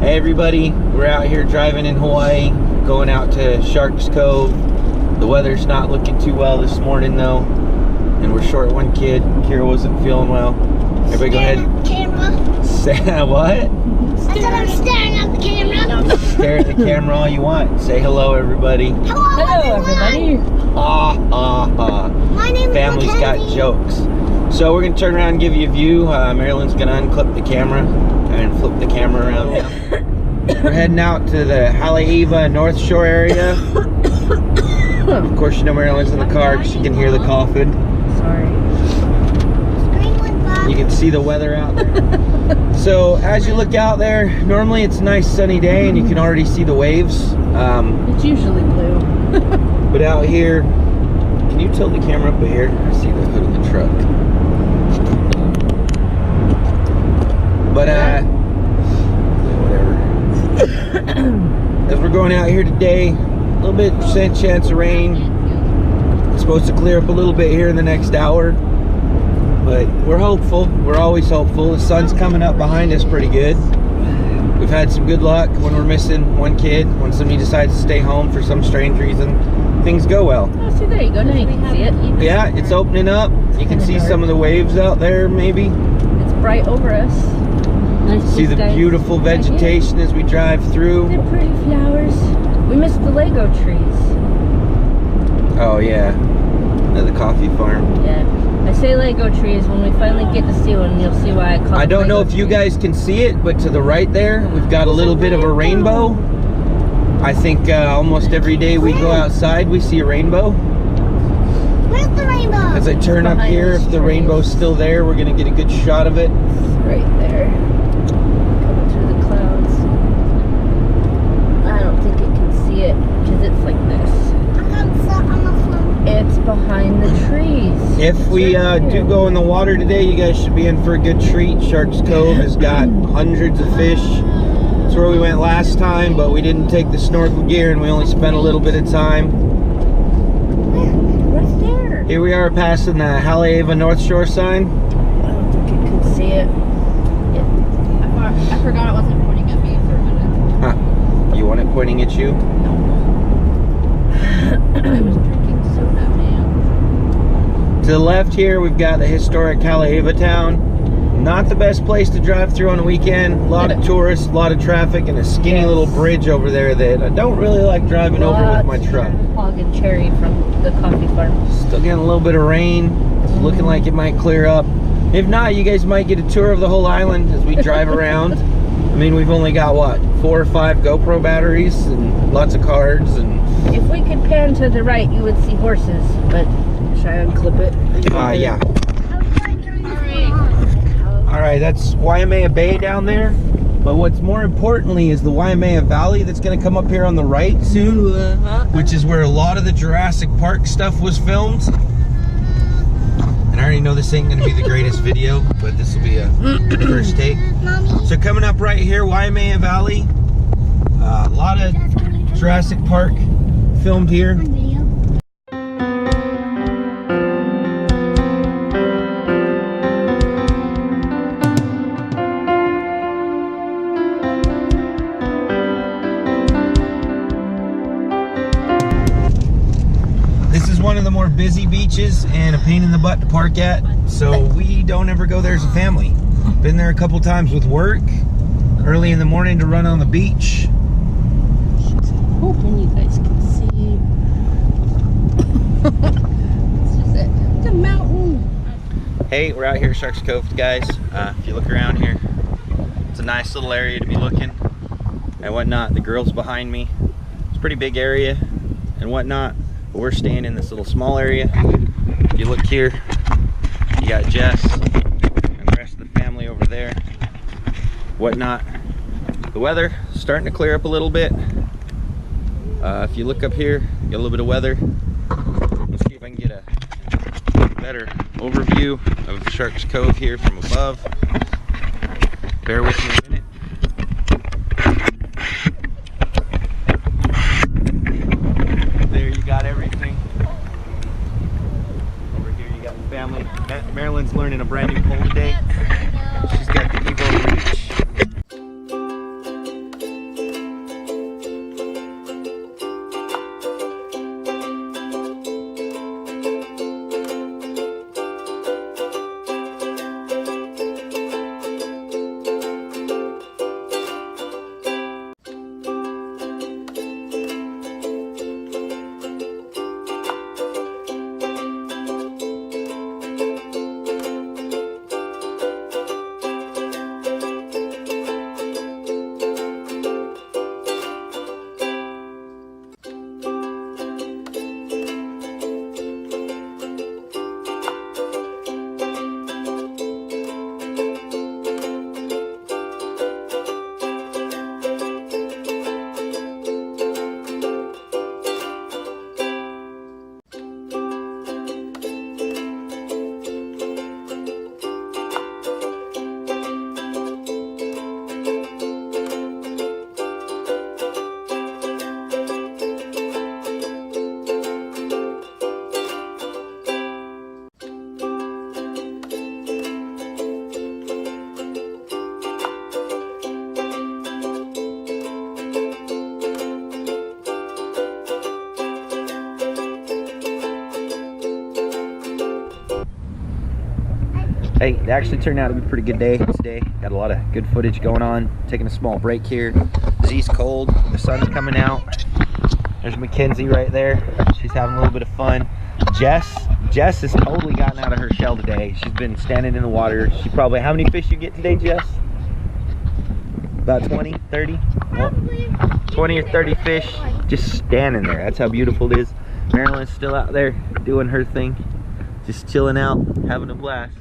Hey everybody, we're out here driving in Hawaii, going out to Sharks Cove. The weather's not looking too well this morning though, and we're short one kid. Kira wasn't feeling well. Everybody go ahead. Camera. Say what? I said I'm staring at the camera. Stare at the camera all you want. Say hello everybody. Hello everybody. My name is Family's got jokes. So we're gonna turn around and give you a view. Marilyn's gonna unclip the camera and flip the camera around. We're heading out to the Haleiwa North Shore area. Of course, you know Marilyn's in the car because she can hear the coughing. Sorry. You can see the weather out there. So as you look out there, normally it's a nice sunny day and you can already see the waves. It's usually blue. But out here, can you tilt the camera up here? I see the hood of the truck. But whatever. As we're going out here today, a little bit percent chance of rain. It's supposed to clear up a little bit here in the next hour. But we're hopeful. We're always hopeful. The sun's coming up behind us pretty good. We've had some good luck when we're missing one kid. When somebody decides to stay home for some strange reason, things go well. Oh, see, there you go. Now you can see it. Yeah, it's opening up. You can see some of the waves out there, maybe. It's bright over us. Nice. See the beautiful vegetation as we drive through. They're pretty flowers. We missed the Lego trees. Oh, yeah. At the coffee farm. Yeah. I say Lego trees. When we finally get to see one, you'll see why I call it. I don't know Lego if you trees. guys can see it, but to the right there, we've got a little bit of a rainbow. I think almost every day we go outside, we see a rainbow. Where's the rainbow? As I turn up here, if the rainbow's still there, we're going to get a good shot of it. It's right there. Coming through the clouds. I don't think it can see it because it's like this. It's behind the trees. If we do go in the water today, you guys should be in for a good treat. Sharks Cove has got hundreds of fish. That's where we went last time, but we didn't take the snorkel gear and we only spent a little bit of time. Right there. Here we are passing the Haleiwa North Shore sign. I don't think it can see it. I forgot it wasn't pointing at me for a minute. Huh. You want it pointing at you? I was drinking soda, man. To the left here, we've got the historic Haleiwa town. Not the best place to drive through on a weekend. A lot of tourists, a lot of traffic, and a skinny little bridge over there that I don't really like driving over with my truck. Hog and cherry from the coffee farm. Still getting a little bit of rain. It's looking like it might clear up. If not, you guys might get a tour of the whole island as we drive around. I mean, we've only got, what, 4 or 5 GoPro batteries and lots of cards. And if we could pan to the right, you would see horses, but should I unclip it? yeah. All right, that's Waimea Bay down there. But what's more importantly is the Waimea Valley that's going to come up here on the right soon, which is where a lot of the Jurassic Park stuff was filmed. And I already know this ain't going to be the greatest video, but this will be a first take. So coming up right here, Waimea Valley, a lot of Jurassic Park filmed here. One of the more busy beaches and a pain in the butt to park at, so we don't ever go there as a family. Been there a couple times with work, early in the morning to run on the beach. Hoping you guys can see. It's a mountain. Hey, we're out here at Sharks Cove, guys. If you look around here, it's a nice little area to be looking and whatnot. The girls behind me. It's a pretty big area and whatnot. But we're staying in this little small area. If you look here, you got Jess and the rest of the family over there, whatnot. The weather is starting to clear up a little bit. If you look up here, you get a little bit of weather. Let's see if I can get a better overview of Sharks Cove here from above. Bear with me a minute. Marilyn's learning a brand new pole today. She's got the Evo Reach. Hey, it actually turned out to be a pretty good day today. Got a lot of good footage going on. Taking a small break here. Z's cold. The sun's coming out. There's Mackenzie right there. She's having a little bit of fun. Jess has totally gotten out of her shell today. She's been standing in the water. She probably, how many fish you get today, Jess? About 20, 30? Well, 20 or 30 fish just standing there. That's how beautiful it is. Marilyn's still out there doing her thing. Just chilling out, having a blast.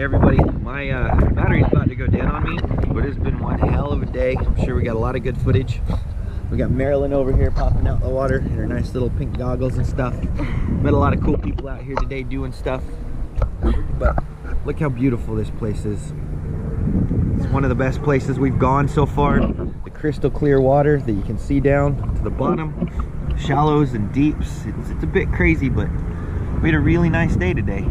everybody, my battery's about to go dead on me, but it's been one hell of a day. I'm sure we got a lot of good footage. We got Marilyn over here popping out the water in her nice little pink goggles and stuff. Met a lot of cool people out here today doing stuff. But look how beautiful this place is. It's one of the best places we've gone so far. The crystal clear water that you can see down to the bottom. Shallows and deeps. It's a bit crazy, but we had a really nice day today.